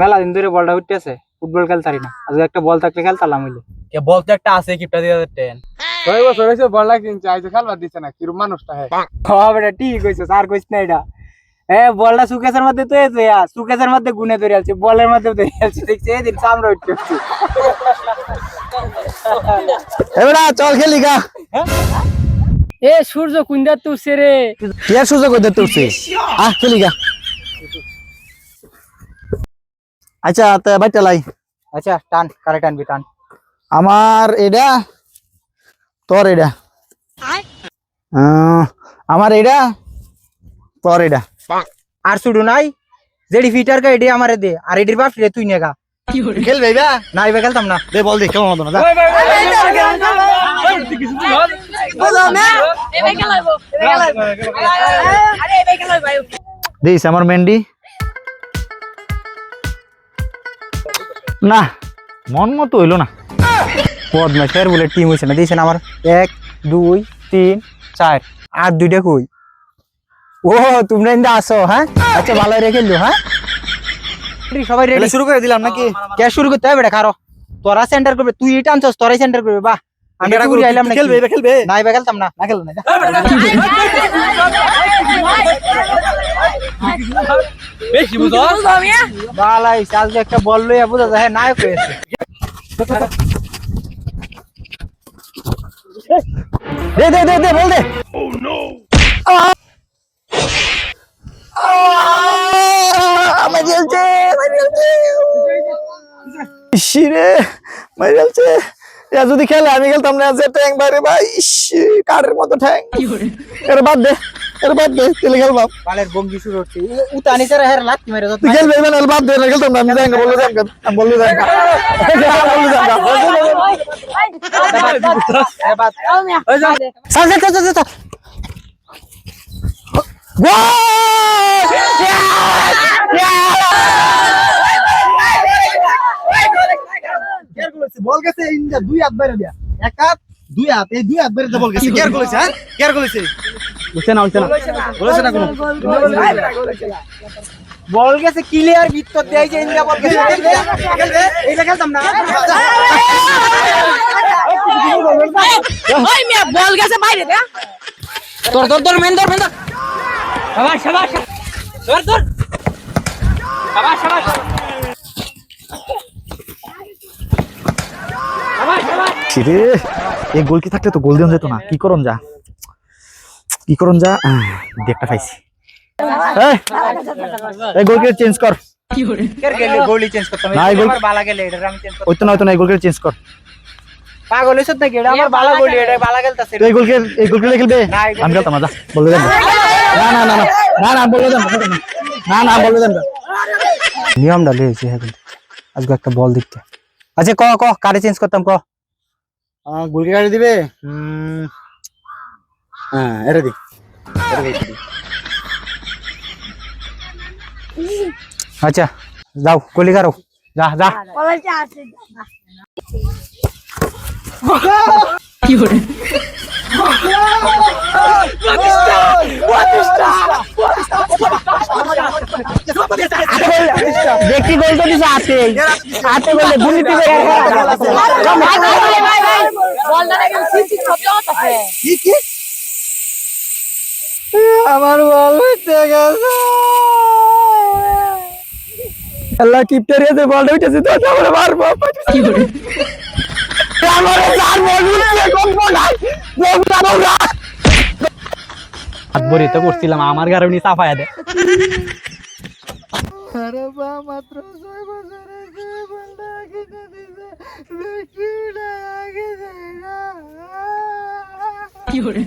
মেলা দিন ধরে বলটা উঠতেছে, ফুটবল খেলতারি না। আজকে একটা বল থাকলে খেলতাম হইলো। বল তো একটা আছে, কিপটা দিয়ে টেন 6 বছর হয়েছে বলটা কিনছে, আইসে খেলবার দিচ্ছে না। কিরম মানুষটা হ্যাঁ বেটা ঠিক কইছো, আর কইছ না এটা। বলটা সুকেশের মধ্যে তো সুকেশের মধ্যে গুনে ধরে আছে, বলের মধ্যে ধরে আছে। দেখছি এদিন চামড়া উঠতে এবারে চল খেলি গা। সূর্য কুন্দা তুলছে রে। কে সুযোগ করতে তুলছি? খেলি গা। আচ্ছা বাইটা লাই। আচ্ছা টান, কারে টানবি টান। আমার এটা, তোর এটা, আমার এটা, তোর এটা। আর শুধু নাই, যেডি ফিটার কা এডি আমারে দে, আর এডির বাপ রে তুই নেগা। খেলবে বা না এবার খেলতাম না। দে বল দে, কেমন হতো না? দিস আমার মেন্ডি না, মন মতো হইলো না। বদমাশের বলে টিম হইছে না, দিছেন আমার 1 2 3 4 আর দুইটা কই। ও তোমরা ইন্দা আসো? হ্যাঁ আচ্ছা ভালো রেখে দিও। হ্যাঁ সবাই রেডি, শুরু করে দিলাম নাকি? কে শুরু করতে হবে? খারো তোরা সেন্টার করবে, তুই এটা আনছস, তোরাই সেন্টার করবে। বাহ আমি ঘুরে আইলাম না। খেলবে খেলবে না এবার খেলতাম না। না খেলবে না। বেশি বুঝো বালাই আজকে একটা বল লইয়া বুঝা যায় নায়ক হয়েছে। দে দে দে দে বল দে। আমার জ্বলছে, শিরে মাই জ্বলছে। যদি খেলে আমি খেলতাম না। যে ট্যাং বাইরে ভাই, কাঠের মতো ঠ্যাং। এর বাদ দে, এর বাদ দে, তেলে খেলবাম। বালের বঙ্গি শুরু হচ্ছে, উতানি ছাড়া হের লাত্তি মেরে তুই খেলবে না? বাদ দে, খেলতাম না। আমি যাঙ্গা বললো যাঙ্গা, আমি বললো যাঙ্গা, বললো যাঙ্গা। বল গেছে ইন্ডিয়া, 2 হাত বাইরে দিয়া, 1 হাত 2 হাত, এই 2 হাত বাইরে বল গেছে। কেয়ার করেছে? হ্যাঁ কেয়ার করেছে? উঠছে না বলেছে না কোনো? বল গেছে ক্লিয়ার, ভিতর দেয় যে ইন্ডিয়া বল গেছে। খেলবে এইটা খেলতাম না। ওই মিয়া বল গেছে বাইরে দে। তোর তোর তোর মেন ধর, মেন ধর। শাবাশ শাবাশ, ধর ধর। শাবাশ শাবাশ রে, এই গোল কি থাকলে তো গোল দিন যেত না। কি করন যা, কি করন যা। একটা পাইছি। এই গোলকে চেঞ্জ কর। কের গেলে গোলি চেঞ্জ করতাম। না, এই গোল- আমার বালা গেলে এটা আমি চেঞ্জ করতাম। ওই তো না, এই গোলকে চেঞ্জ কর। পাগল হইছ নাকি? এটা আমার বালা গোলি, এটা বালা খেলতাছে। এই গোলকে খেলবে? না, এই গোলকে- আমি খেলতাম না, যা বলে দেন। না না না না না না বলে দেন, না না বলে দেন। নিয়মটা লইছি এখন আজকে একটা বল দিতে। আচ্ছা ক ক কারে চেঞ্জ করতাম ক। গোলকে কাটে দিবে। হ্যাঁ এটা দি, আচ্ছা যাও গোলি কারো, যা যা। দেখি গোল তো দিছে হাতে, হাতে বললে দুর্নীতি করে। বলটা নাকি সিসি শব্দ হচ্ছে। আমার বল হইতে গেছে। আল্লাহ কিপটার এসে বলটা উঠেছে তো আমরা মারবো। কি করে আমার চার বল উঠছে, কোন বল নাই বল দাও না। হাত ভরি তো করছিলাম, আমার কারণে চাপায়া দে। আরে বা মাত্র 6 বছরের বলটা কিনে দিছে, বেশি উড়ে আগে যায় না। কি করে